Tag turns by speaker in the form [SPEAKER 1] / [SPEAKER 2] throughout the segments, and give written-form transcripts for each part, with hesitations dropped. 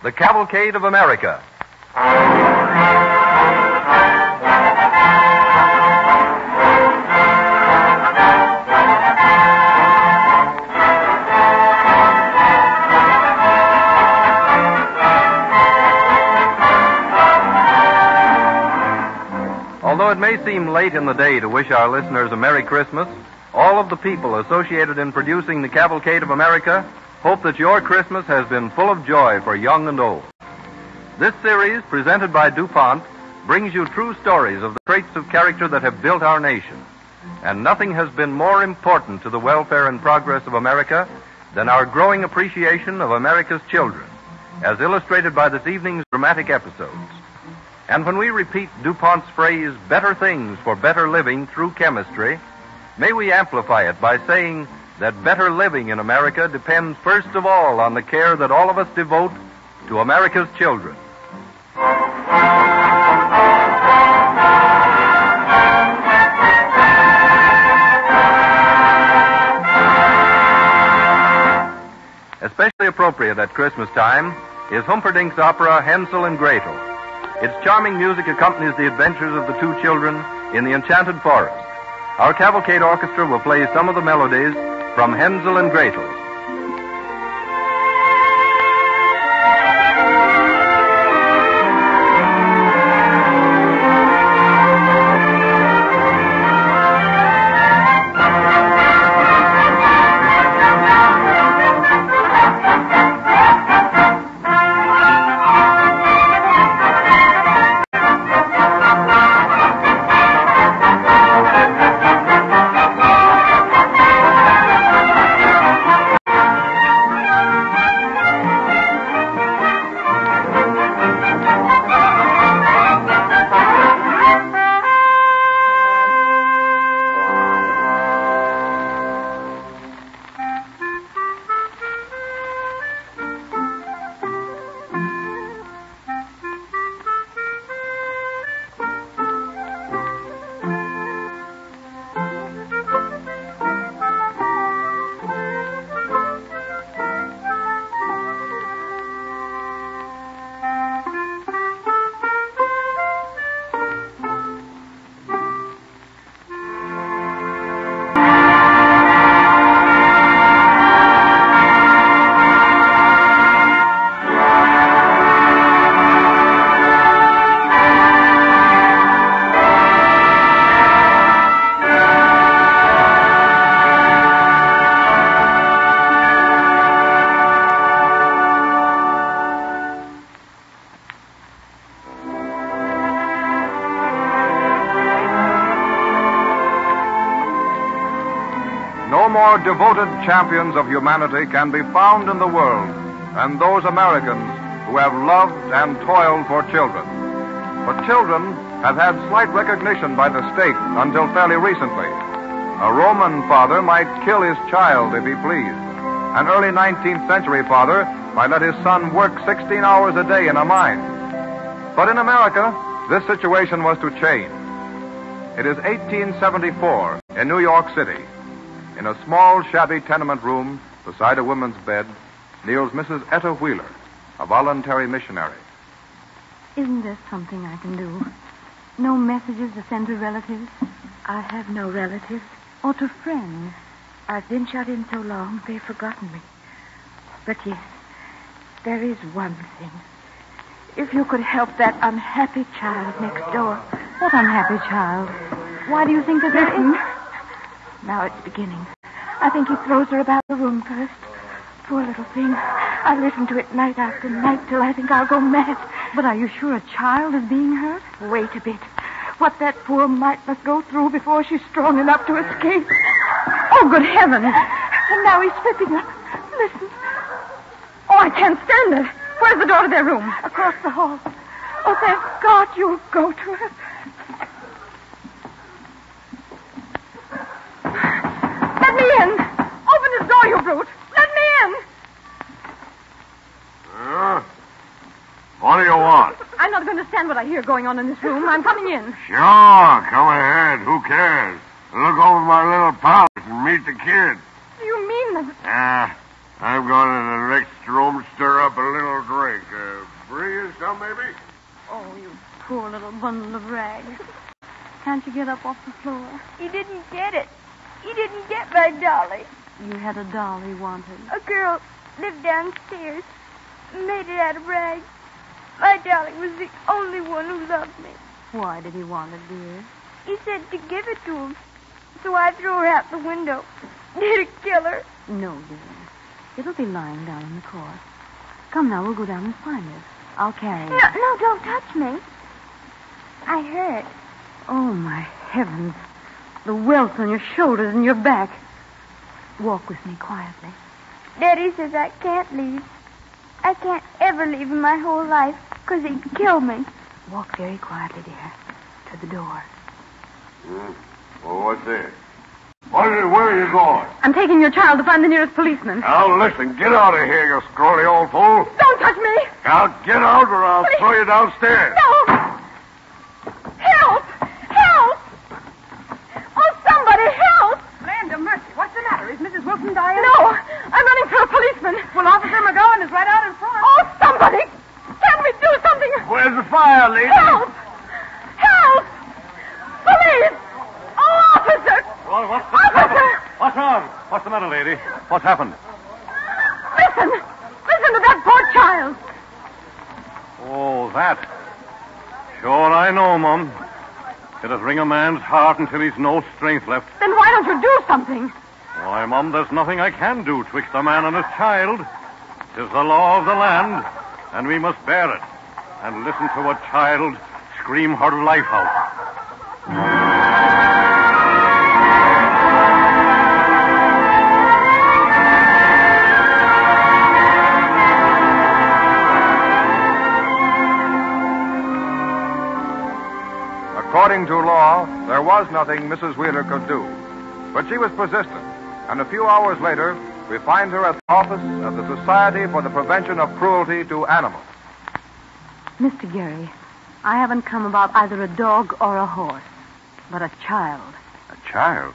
[SPEAKER 1] The Cavalcade of America. Although it may seem late in the day to wish our listeners a Merry Christmas, all of the people associated in producing the Cavalcade of America hope that your Christmas has been full of joy for young and old. This series, presented by DuPont, brings you true stories of the traits of character that have built our nation. And nothing has been more important to the welfare and progress of America than our growing appreciation of America's children, as illustrated by this evening's dramatic episodes. And when we repeat DuPont's phrase, better things for better living through chemistry, may we amplify it by saying that better living in America depends first of all on the care that all of us devote to America's children. Especially appropriate at Christmas time is Humperdinck's opera Hansel and Gretel. Its charming music accompanies the adventures of the two children in the enchanted forest. Our Cavalcade Orchestra will play some of the melodies from Hansel and Gretel.
[SPEAKER 2] No more devoted champions of humanity can be found in the world than those Americans who have loved and toiled for children. But children have had slight recognition by the state until fairly recently. A Roman father might kill his child if he pleased. An early 19th century father might let his son work 16 hours a day in a mine. But in America, this situation was to change. It is 1874 in New York City. In a small, shabby tenement room beside a woman's bed kneels Mrs. Etta Wheeler, a voluntary missionary.
[SPEAKER 3] Isn't there something I can do? No messages to send to relatives? I have no relatives. Or to friends. I've been shut in so long, they've forgotten me. But yes, there is one thing. If you could help that unhappy child next door. What unhappy child? Why do you think that there is? Now it's beginning. I think he throws her about the room first. Poor little thing. I listen to it night after night till I think I'll go mad. But are you sure a child is being hurt? Wait a bit. What that poor mite must go through before she's strong enough to escape. Oh, good heavens. And now he's slipping up. Listen. Oh, I can't stand it. Where's the door to their room? Across the hall. Oh, thank God you'll go to her. Let me in. Open this door, you brute. Let me in.
[SPEAKER 4] What do you want?
[SPEAKER 3] I'm not going to stand what I hear going on in this room. I'm coming in.
[SPEAKER 4] Sure, come ahead. Who cares? Look over my little palace and meet the kid.
[SPEAKER 3] You mean that?
[SPEAKER 4] I'm going to the next room, stir up a little drink. now, maybe?
[SPEAKER 3] Oh, you poor little bundle of rags. Can't you get up off the floor?
[SPEAKER 5] He didn't get it. He didn't get my dolly.
[SPEAKER 3] You had a doll he wanted.
[SPEAKER 5] A girl lived downstairs, made it out of rags. My dolly was the only one who loved me.
[SPEAKER 3] Why did he want it, dear?
[SPEAKER 5] He said to give it to him, so I threw her out the window. Did it kill her?
[SPEAKER 3] No, dear. It'll be lying down in the court. Come now, we'll go down and find it. I'll carry it.
[SPEAKER 5] No, don't touch me. I hurt.
[SPEAKER 3] Oh, my heavens. The welts on your shoulders and your back. Walk with me quietly.
[SPEAKER 5] Daddy says I can't leave. I can't ever leave him my whole life, because he'd kill me.
[SPEAKER 3] Walk very quietly, dear, to the door.
[SPEAKER 4] Well, what's this? What is it? Where are you going?
[SPEAKER 3] I'm taking your child to find the nearest policeman.
[SPEAKER 4] Now, listen. Get out of here, you scrawny old fool.
[SPEAKER 3] Don't touch me!
[SPEAKER 4] Now, get out or I'll throw you downstairs.
[SPEAKER 3] No! Help! Help! Oh, somebody help!
[SPEAKER 6] Land of mercy. What's the matter? Is Mrs. Wilson dying?
[SPEAKER 3] No! I'm running for a policeman.
[SPEAKER 6] Well, Officer McGowan is right out in front.
[SPEAKER 3] Oh, somebody! Can't we do something?
[SPEAKER 4] Where's the fire, lady?
[SPEAKER 3] Help! Help! Police! Oh, officer! Officer!
[SPEAKER 1] What's wrong? What's the matter, lady? What's happened?
[SPEAKER 3] Listen! Listen to that poor child!
[SPEAKER 1] Oh, that. Sure, I know, Mum. It'll wring a man's heart until he's no strength left.
[SPEAKER 3] Then why don't you do something?
[SPEAKER 1] Why, Mum, there's nothing I can do twixt a man and his child. 'Tis the law of the land, and we must bear it. And listen to a child scream her life out.
[SPEAKER 2] According to law, there was nothing Mrs. Wheeler could do. But she was persistent, and a few hours later, we find her at the office of the Society for the Prevention of Cruelty to Animals.
[SPEAKER 3] Mr. Gary, I haven't come about either a dog or a horse, but a child.
[SPEAKER 7] A child?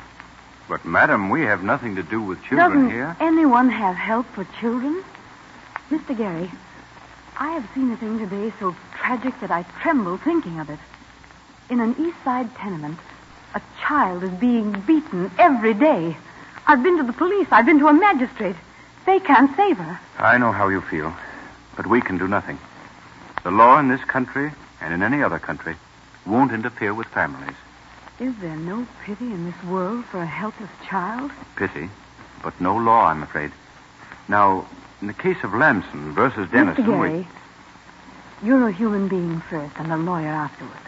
[SPEAKER 7] But, madam, we have nothing to do with children
[SPEAKER 3] Doesn't
[SPEAKER 7] here.
[SPEAKER 3] anyone have help for children? Mr. Gary, I have seen a thing today so tragic that I tremble thinking of it. In an East Side tenement, a child is being beaten every day. I've been to the police. I've been to a magistrate. They can't save her.
[SPEAKER 7] I know how you feel, but we can do nothing. The law in this country, and in any other country, won't interfere with families.
[SPEAKER 3] Is there no pity in this world for a helpless child?
[SPEAKER 7] Pity, but no law, I'm afraid. Now, in the case of Lamson versus Dennison...
[SPEAKER 3] Mr. Gary, you're a human being first and a lawyer afterward.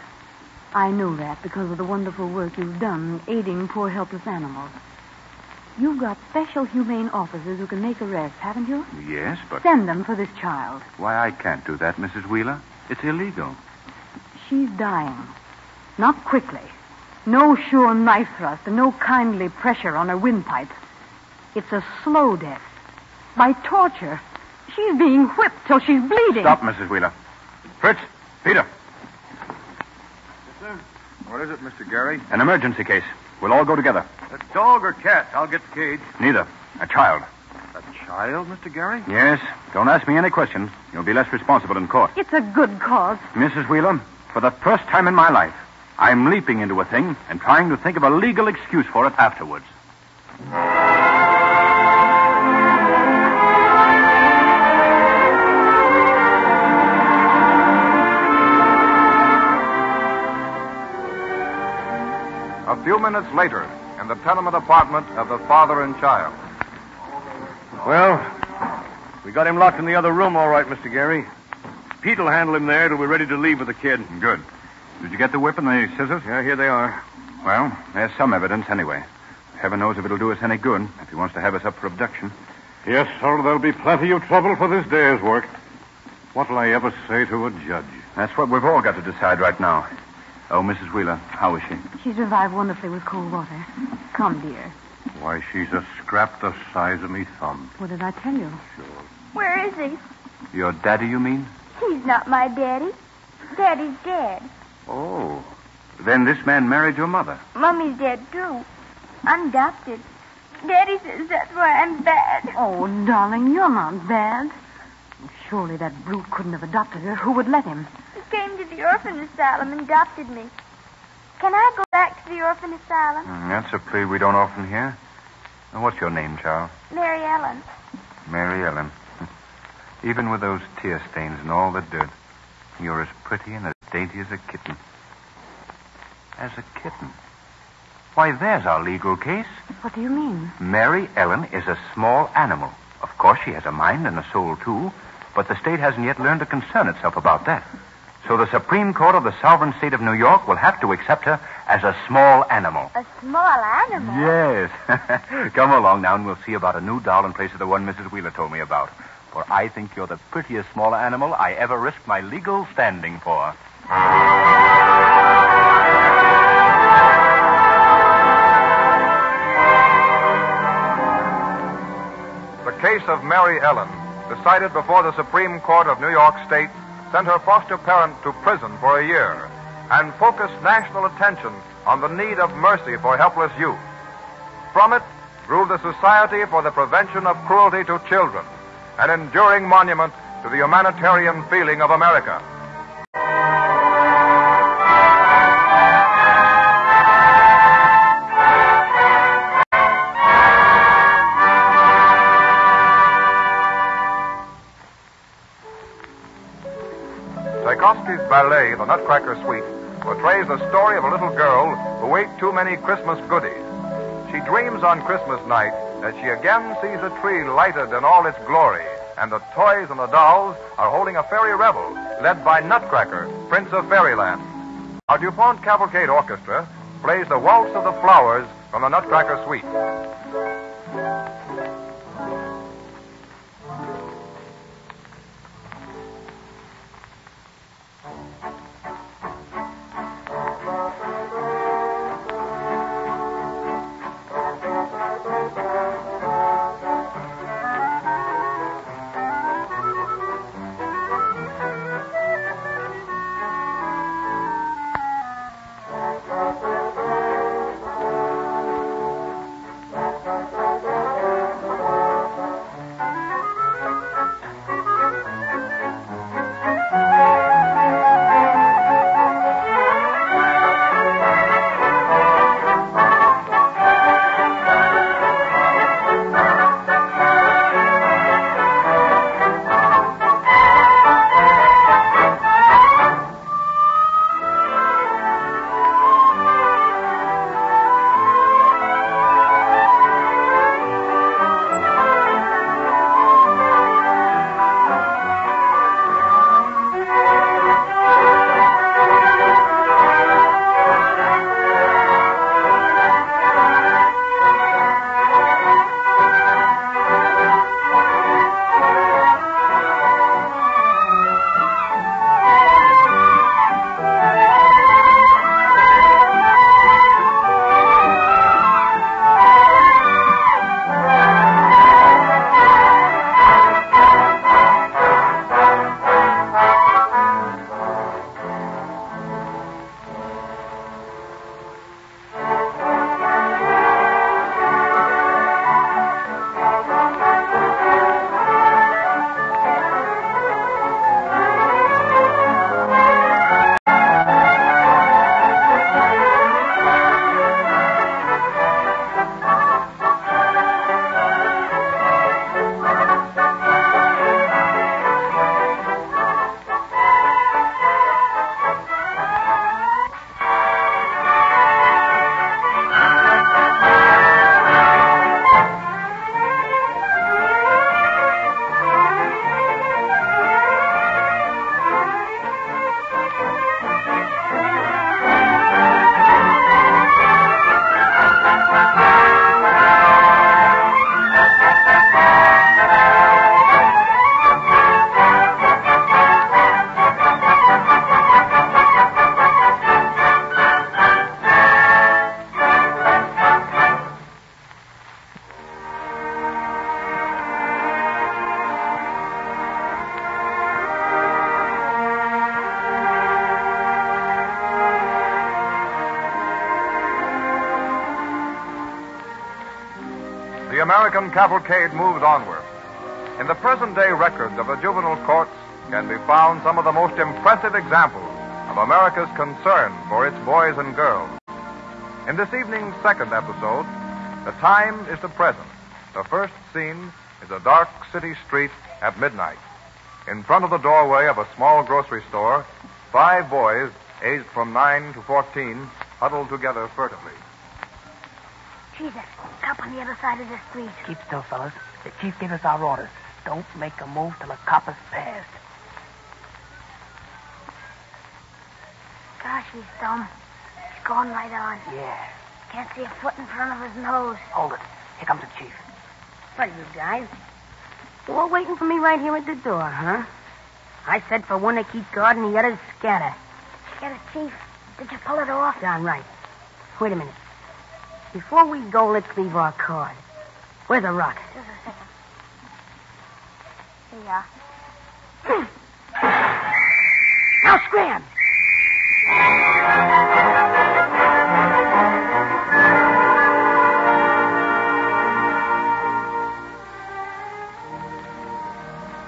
[SPEAKER 3] I know that because of the wonderful work you've done aiding poor helpless animals. You've got special humane officers who can make arrests, haven't you?
[SPEAKER 7] Yes, but...
[SPEAKER 3] Send them for this child.
[SPEAKER 7] Why, I can't do that, Mrs. Wheeler. It's illegal.
[SPEAKER 3] She's dying. Not quickly. No sure knife thrust and no kindly pressure on her windpipe. It's a slow death. By torture. She's being whipped till she's bleeding.
[SPEAKER 7] Stop, Mrs. Wheeler. Fritz, Peter.
[SPEAKER 2] What is it, Mr. Gary?
[SPEAKER 7] An emergency case. We'll all go together.
[SPEAKER 2] A dog or cat? I'll get the cage.
[SPEAKER 7] Neither. A child.
[SPEAKER 2] A child, Mr. Gary?
[SPEAKER 7] Yes. Don't ask me any questions. You'll be less responsible in court.
[SPEAKER 3] It's a good cause.
[SPEAKER 7] Mrs. Wheeler, for the first time in my life, I'm leaping into a thing and trying to think of a legal excuse for it afterwards.
[SPEAKER 2] A few minutes later, in the tenement apartment of the father and child.
[SPEAKER 1] Well, we got him locked in the other room, all right, Mr. Gary. Pete'll handle him there till we're ready to leave with the kid.
[SPEAKER 7] Good. Did you get the whip and the scissors?
[SPEAKER 1] Yeah, here they are.
[SPEAKER 7] Well, there's some evidence anyway. Heaven knows if it'll do us any good, if he wants to have us up for abduction.
[SPEAKER 1] Yes, sir, there'll be plenty of trouble for this day's work. What'll I ever say to a judge?
[SPEAKER 7] That's what we've all got to decide right now. Oh, Mrs. Wheeler, how is she?
[SPEAKER 3] She's revived wonderfully with cold water. Come, dear.
[SPEAKER 1] Why, she's a scrap the size of me thumb.
[SPEAKER 3] What did I tell you?
[SPEAKER 5] Where is he?
[SPEAKER 7] Your daddy, you mean?
[SPEAKER 5] He's not my daddy. Daddy's dead.
[SPEAKER 7] Oh. Then this man married your mother.
[SPEAKER 5] Mummy's dead, too. I'm adopted. Daddy says that's why I'm bad.
[SPEAKER 3] Oh, darling, you're not bad. Surely that brute couldn't have adopted her. Who would let him?
[SPEAKER 5] He came to the orphan asylum and adopted me. Can I go back to the orphan asylum?
[SPEAKER 7] That's a plea we don't often hear. Now, what's your name, Charles?
[SPEAKER 5] Mary Ellen.
[SPEAKER 7] Mary Ellen. Even with those tear stains and all the dirt, you're as pretty and as dainty as a kitten. As a kitten? Why, there's our legal case.
[SPEAKER 3] What do you mean?
[SPEAKER 7] Mary Ellen is a small animal. Of course, she has a mind and a soul, too, but the state hasn't yet learned to concern itself about that. So the Supreme Court of the sovereign state of New York will have to accept her as a small animal.
[SPEAKER 5] A small animal?
[SPEAKER 7] Yes. Come along now, and we'll see about a new doll in place of the one Mrs. Wheeler told me about. For I think you're the prettiest small animal I ever risked my legal standing for.
[SPEAKER 2] The case of Mary Ellen, decided before the Supreme Court of New York State, sent her foster parent to prison for a year and focused national attention on the need of mercy for helpless youth. From it grew the Society for the Prevention of Cruelty to Children, an enduring monument to the humanitarian feeling of America. Tchaikovsky's ballet, The Nutcracker Suite, portrays the story of a little girl who ate too many Christmas goodies. She dreams on Christmas night that she again sees a tree lighted in all its glory, and the toys and the dolls are holding a fairy revel led by Nutcracker, Prince of Fairyland. Our DuPont Cavalcade Orchestra plays the Waltz of the Flowers from the Nutcracker Suite. The American cavalcade moves onward. In the present-day records of the juvenile courts can be found some of the most impressive examples of America's concern for its boys and girls. In this evening's second episode, the time is the present. The first scene is a dark city street at midnight. In front of the doorway of a small grocery store, 5 boys, aged from 9 to 14, huddled together furtively.
[SPEAKER 5] Jesus, cop on the other side of the street.
[SPEAKER 6] Keep still, fellas. The chief gave us our orders. Don't make a move till the cop is passed.
[SPEAKER 5] Gosh, he's dumb. He's going right on.
[SPEAKER 6] Yeah.
[SPEAKER 5] Can't see a foot in front of his nose.
[SPEAKER 6] Hold it. Here comes the chief.
[SPEAKER 8] What are you guys? You all waiting for me right here at the door, huh? I said for one to keep guard and the others scatter.
[SPEAKER 5] Get it, Chief. Did you pull it off?
[SPEAKER 8] Darn right. Wait a minute. Before we go, let's leave our card. Where's the rock?
[SPEAKER 5] Just a second. Here you are.
[SPEAKER 8] Now scram!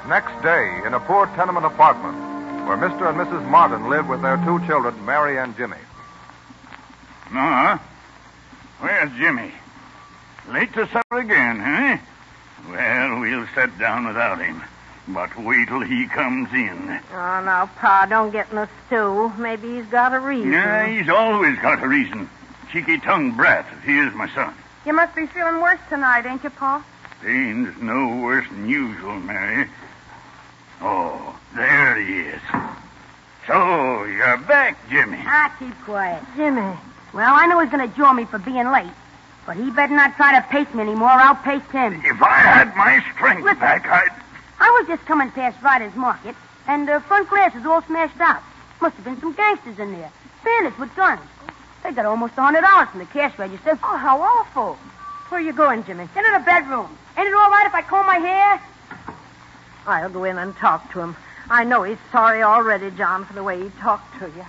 [SPEAKER 2] Next day, in a poor tenement apartment, where Mr. and Mrs. Martin live with their 2 children, Mary and Jimmy.
[SPEAKER 4] No, where's Jimmy? Late to supper again, huh? Well, we'll sit down without him. But wait till he comes in.
[SPEAKER 8] Oh, now, Pa, don't get in a stew. Maybe he's got a reason.
[SPEAKER 4] Yeah, he's always got a reason. Cheeky-tongued brat, if he is my son.
[SPEAKER 6] You must be feeling worse tonight, ain't you, Pa?
[SPEAKER 4] Pain's no worse than usual, Mary. Oh, there he is. So, you're back, Jimmy.
[SPEAKER 8] Ah, keep quiet. Jimmy. Well, I know he's going to jaw me for being late. But he better not try to pace me anymore, or I'll pace him.
[SPEAKER 4] If I had my strength
[SPEAKER 8] Listen.
[SPEAKER 4] back, I'd...
[SPEAKER 8] I was just coming past Ryder's Market, and the front glass is all smashed out. Must have been some gangsters in there. Bandits with guns. They got almost $100 from the cash register.
[SPEAKER 6] Oh, how awful. Where you going, Jimmy?
[SPEAKER 8] Into the bedroom. Ain't it all right if I comb my hair?
[SPEAKER 6] I'll go in and talk to him. I know he's sorry already, John, for the way he talked to you.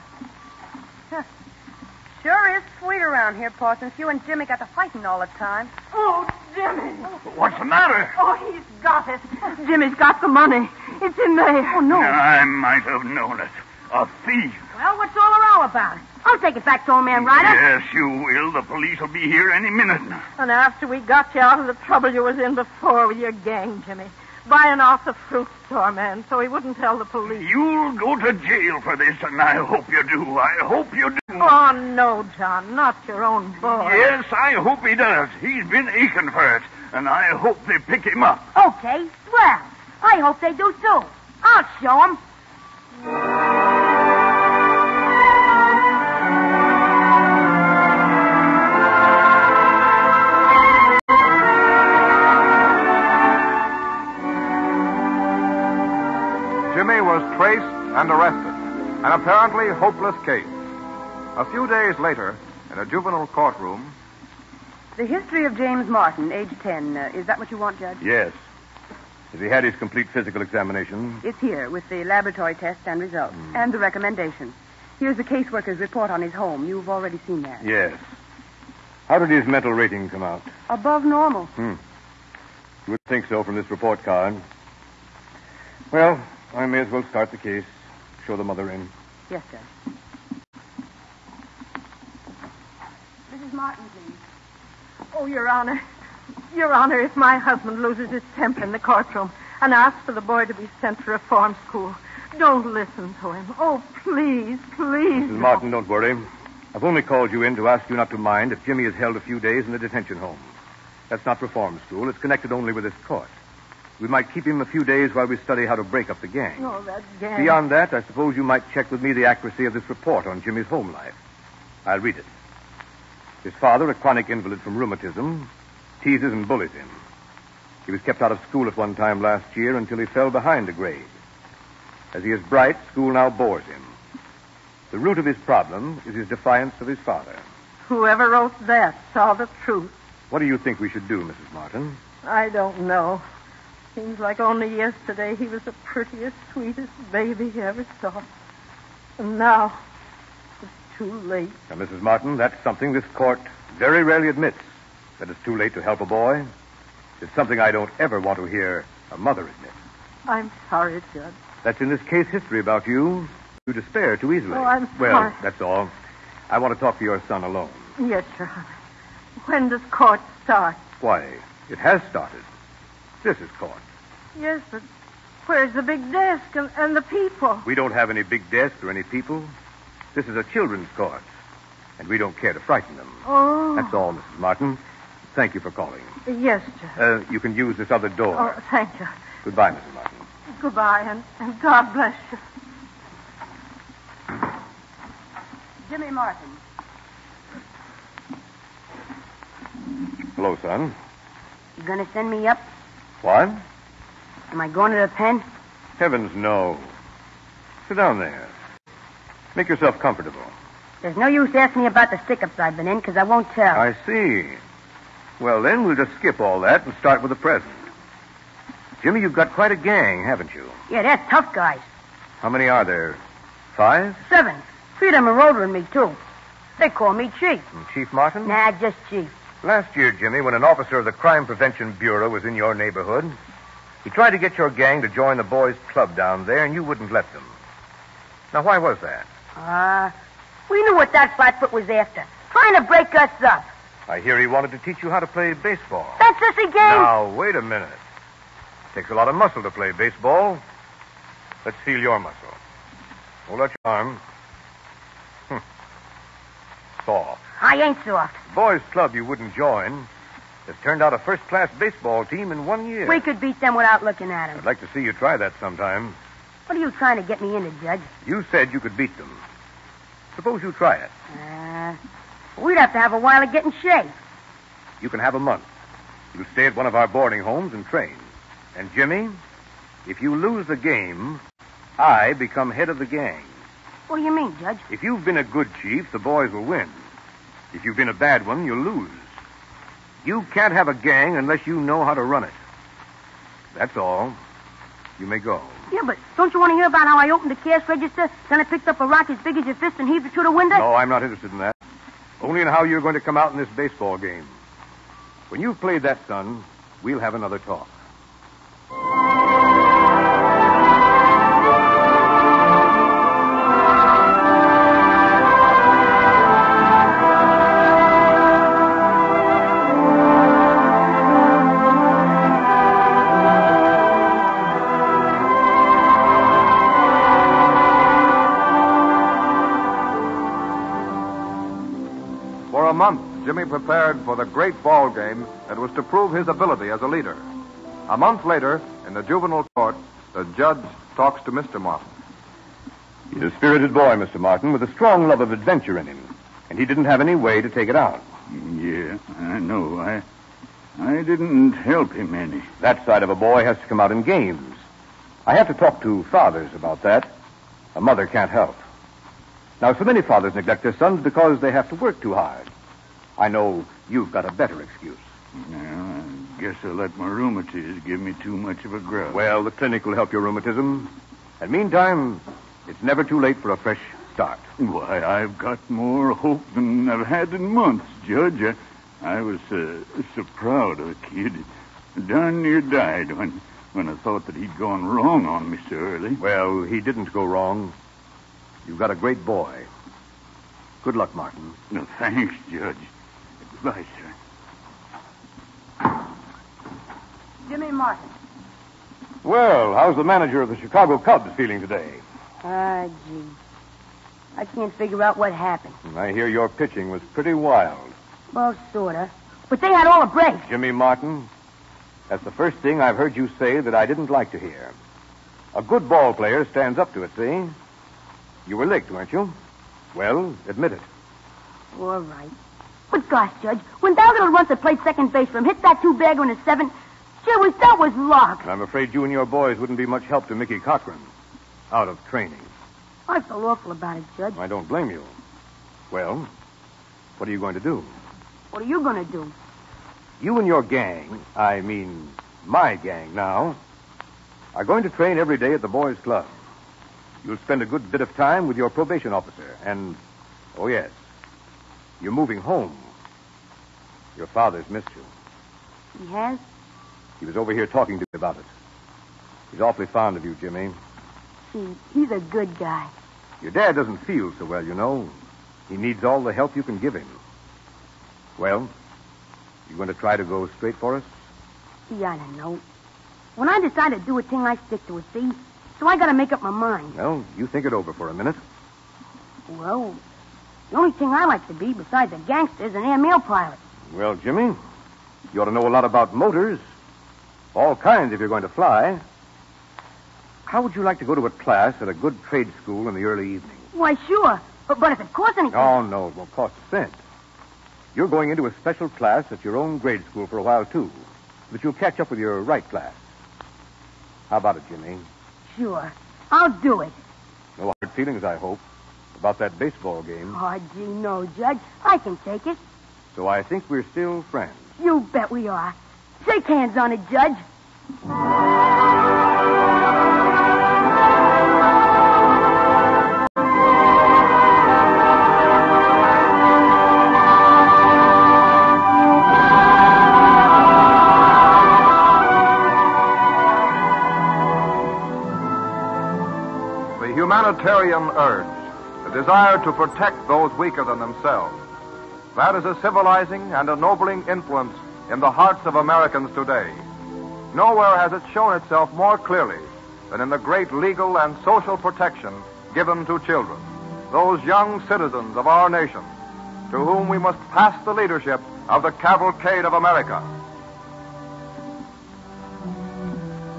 [SPEAKER 6] Sure is sweet around here, Pa, since you and Jimmy got to fighting all the time. Oh, Jimmy.
[SPEAKER 4] What's the matter?
[SPEAKER 6] Oh, he's got it. Jimmy's got the money. It's in there. Oh, no.
[SPEAKER 4] I might have known it. A thief.
[SPEAKER 8] Well, what's all the row about? I'll take it back to old man Ryder.
[SPEAKER 4] Yes, you will. The police will be here any minute.
[SPEAKER 6] And after we got you out of the trouble you was in before with your gang, Jimmy. Buying off the fruit store man so he wouldn't tell the police.
[SPEAKER 4] You'll go to jail for this, and I hope you do. I hope you do.
[SPEAKER 6] Oh, no, John, not your own boy.
[SPEAKER 4] Yes, I hope he does. He's been aching for it, and I hope they pick him up.
[SPEAKER 8] Okay, swell. I hope they do, too. I'll show them.
[SPEAKER 2] Jimmy was traced and arrested, an apparently hopeless case. A few days later, in a juvenile courtroom...
[SPEAKER 6] The history of James Martin, age 10. Is that what you want, Judge?
[SPEAKER 9] Yes. Has he had his complete physical examination?
[SPEAKER 6] It's here, with the laboratory test and results, and the recommendation. Here's the caseworker's report on his home. You've already seen that.
[SPEAKER 9] Yes. How did his mental rating come out?
[SPEAKER 6] Above normal.
[SPEAKER 9] You would think so from this report card. Well, I may as well start the case. Show the mother in.
[SPEAKER 6] Yes, Judge.
[SPEAKER 8] Mrs. Martin, please.
[SPEAKER 6] Oh, Your Honor. Your Honor, if my husband loses his temper in the courtroom and asks for the boy to be sent to reform school, don't listen to him. Oh, please, please.
[SPEAKER 9] Mrs. Martin, don't worry. I've only called you in to ask you not to mind if Jimmy is held a few days in the detention home. That's not reform school. It's connected only with this court. We might keep him a few days while we study how to break up the gang.
[SPEAKER 6] Oh, that gang.
[SPEAKER 9] Beyond that, I suppose you might check with me the accuracy of this report on Jimmy's home life. I'll read it. His father, a chronic invalid from rheumatism, teases and bullies him. He was kept out of school at one time last year until he fell behind a grade. As he is bright, school now bores him. The root of his problem is his defiance of his father.
[SPEAKER 6] Whoever wrote that saw the truth.
[SPEAKER 9] What do you think we should do, Mrs. Martin?
[SPEAKER 6] I don't know. Seems like only yesterday he was the prettiest, sweetest baby you ever saw. And now, it's too late.
[SPEAKER 9] Now, Mrs. Martin, that's something this court very rarely admits, that it's too late to help a boy. It's something I don't ever want to hear A mother, isn't it?
[SPEAKER 6] I'm sorry, Judge.
[SPEAKER 9] That's in this case history about you. You despair too easily.
[SPEAKER 6] Oh, I'm
[SPEAKER 9] Well,
[SPEAKER 6] sorry.
[SPEAKER 9] that's all. I want to talk to your son alone.
[SPEAKER 6] Yes, Your Honor. When does court start?
[SPEAKER 9] Why, it has started. This is court.
[SPEAKER 6] Yes, but where's the big desk and the people?
[SPEAKER 9] We don't have any big desks or any people. This is a children's court, and we don't care to frighten them.
[SPEAKER 6] Oh.
[SPEAKER 9] That's all, Mrs. Martin. Thank you for calling.
[SPEAKER 6] Yes, Judge.
[SPEAKER 9] You can use this other door.
[SPEAKER 6] Oh, thank you.
[SPEAKER 9] Goodbye, Mrs. Martin.
[SPEAKER 6] Goodbye, and God bless you.
[SPEAKER 8] Jimmy Martin.
[SPEAKER 9] Hello, son.
[SPEAKER 8] You gonna send me up?
[SPEAKER 9] What?
[SPEAKER 8] Am I going to the pen?
[SPEAKER 9] Heavens, no. Sit down there. Make yourself comfortable.
[SPEAKER 8] There's no use asking me about the stick-ups I've been in, because I won't tell.
[SPEAKER 9] I see. Well, then we'll just skip all that and start with the present. Jimmy, you've got quite a gang, haven't you?
[SPEAKER 8] Yeah, they're tough guys.
[SPEAKER 9] How many are there? 5?
[SPEAKER 8] 7. 3 of them are older than me, too. They call me Chief.
[SPEAKER 9] And Chief Martin?
[SPEAKER 8] Nah, just Chief.
[SPEAKER 9] Last year, Jimmy, when an officer of the Crime Prevention Bureau was in your neighborhood, he tried to get your gang to join the boys' club down there, and you wouldn't let them. Now, why was that?
[SPEAKER 8] We knew what that flatfoot was after. Trying to break us up.
[SPEAKER 9] I hear he wanted to teach you how to play baseball.
[SPEAKER 8] That sissy game?
[SPEAKER 9] Now, wait a minute. Takes a lot of muscle to play baseball. Let's feel your muscle. Hold out your arm. Soft.
[SPEAKER 8] I ain't soft.
[SPEAKER 9] The boys' club you wouldn't join has turned out a first-class baseball team in 1 year.
[SPEAKER 8] We could beat them without looking at them.
[SPEAKER 9] I'd like to see you try that sometime.
[SPEAKER 8] What are you trying to get me into, Judge?
[SPEAKER 9] You said you could beat them. Suppose you try it.
[SPEAKER 8] We'd have to have a while to get in shape.
[SPEAKER 9] You can have a month. You'll stay at one of our boarding homes and train. And, Jimmy, if you lose the game, I become head of the gang.
[SPEAKER 8] What do you mean, Judge?
[SPEAKER 9] If you've been a good chief, the boys will win. If you've been a bad one, you'll lose. You can't have a gang unless you know how to run it. That's all. You may go.
[SPEAKER 8] Yeah, but don't you want to hear about how I opened the cash register, then I picked up a rock as big as your fist and heaved it through the window?
[SPEAKER 9] No, I'm not interested in that. Only in how you're going to come out in this baseball game. When you've played that, son, we'll have another talk.
[SPEAKER 2] For a month, Jimmy prepared for the great ball game that was to prove his ability as a leader. A month later, in the juvenile court, the judge talks to Mr. Martin.
[SPEAKER 9] He's a spirited boy, Mr. Martin, with a strong love of adventure in him. And he didn't have any way to take it out.
[SPEAKER 4] Yeah, I know. I didn't help him any.
[SPEAKER 9] That side of a boy has to come out in games. I have to talk to fathers about that. A mother can't help. Now, so many fathers neglect their sons because they have to work too hard. I know you've got a better excuse.
[SPEAKER 4] Yeah, I guess I let my rheumatiz give me too much of a grub.
[SPEAKER 9] Well, the clinic will help your rheumatism. And meantime, it's never too late for a fresh start.
[SPEAKER 4] Why, I've got more hope than I've had in months, Judge. I was so proud of the kid. Darn near died when I thought that he'd gone wrong on me so early.
[SPEAKER 9] Well, he didn't go wrong. You've got a great boy. Good luck, Martin.
[SPEAKER 4] No, thanks, Judge. Goodbye, sir.
[SPEAKER 8] Jimmy Martin.
[SPEAKER 9] Well, how's the manager of the Chicago Cubs feeling today?
[SPEAKER 8] Gee. I can't figure out what happened.
[SPEAKER 9] I hear your pitching was pretty wild.
[SPEAKER 8] Well, sorta. But they had all the breaks.
[SPEAKER 9] Jimmy Martin, that's the first thing I've heard you say that I didn't like to hear. A good ball player stands up to it, see? You were licked, weren't you? Well, admit it.
[SPEAKER 8] All right. But gosh, Judge, when that little runt that played second base for him hit that two-bagger in the 7th, that was luck.
[SPEAKER 9] And I'm afraid you and your boys wouldn't be much help to Mickey Cochran. Out of training.
[SPEAKER 8] I feel awful about it, Judge.
[SPEAKER 9] I don't blame you. Well, what are you going to do?
[SPEAKER 8] What are you going to do?
[SPEAKER 9] You and your gang, I mean my gang now, are going to train every day at the boys' club. You'll spend a good bit of time with your probation officer. And, oh yes, you're moving home. Your father's missed you.
[SPEAKER 8] He has?
[SPEAKER 9] He was over here talking to me about it. He's awfully fond of you, Jimmy.
[SPEAKER 8] Gee, he's a good guy.
[SPEAKER 9] Your dad doesn't feel so well, you know. He needs all the help you can give him. Well, you going to try to go straight for us?
[SPEAKER 8] Gee, I don't know. When I decide to do a thing, I stick to it, see? So I gotta make up my mind.
[SPEAKER 9] Well, you think it over for a minute.
[SPEAKER 8] Well, the only thing I like to be, besides a gangster, is an airmail pilot.
[SPEAKER 9] Well, Jimmy, you ought to know a lot about motors. All kinds if you're going to fly. How would you like to go to a class at a good trade school in the early evening?
[SPEAKER 8] Why, sure. But if it costs anything...
[SPEAKER 9] Oh, no, it won't cost a cent. You're going into a special class at your own grade school for a while, too. But you'll catch up with your right class. How about it, Jimmy?
[SPEAKER 8] Sure. I'll do it.
[SPEAKER 9] No hard feelings, I hope, about that baseball game.
[SPEAKER 8] Oh, gee, no, Judge. I can take it.
[SPEAKER 9] So I think we're still friends.
[SPEAKER 8] You bet we are. Shake hands on it, Judge.
[SPEAKER 2] The humanitarian urge, the desire to protect those weaker than themselves. That is a civilizing and ennobling influence in the hearts of Americans today. Nowhere has it shown itself more clearly than in the great legal and social protection given to children, those young citizens of our nation, to whom we must pass the leadership of the Cavalcade of America.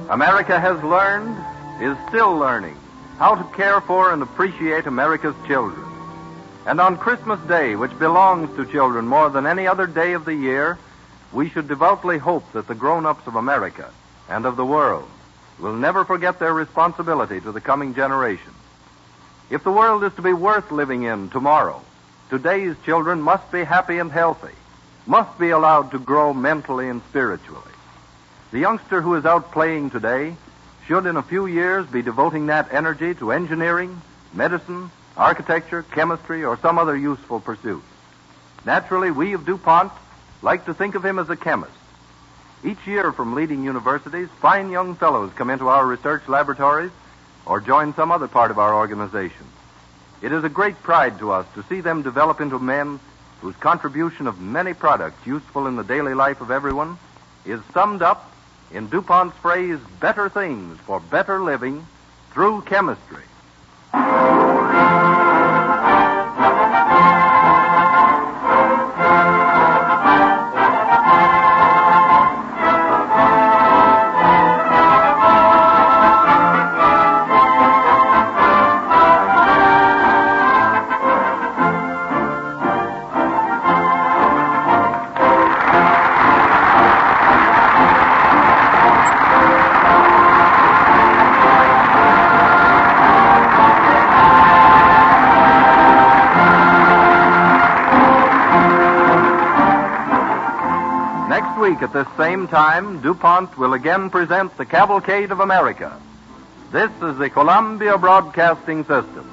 [SPEAKER 1] America has learned, is still learning, how to care for and appreciate America's children. And on Christmas Day, which belongs to children more than any other day of the year, we should devoutly hope that the grown-ups of America and of the world will never forget their responsibility to the coming generation. If the world is to be worth living in tomorrow, today's children must be happy and healthy, must be allowed to grow mentally and spiritually. The youngster who is out playing today should in a few years be devoting that energy to engineering, medicine, architecture, chemistry, or some other useful pursuit. Naturally, we of DuPont like to think of him as a chemist. Each year from leading universities, fine young fellows come into our research laboratories or join some other part of our organization. It is a great pride to us to see them develop into men whose contribution of many products useful in the daily life of everyone is summed up in DuPont's phrase, better things for better living through chemistry. Next week at this same time, DuPont will again present the Cavalcade of America. This is the Columbia Broadcasting System.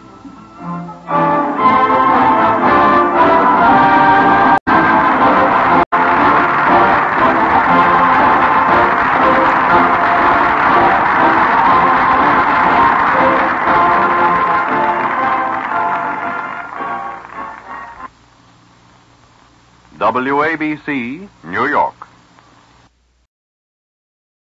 [SPEAKER 1] WABC, New York.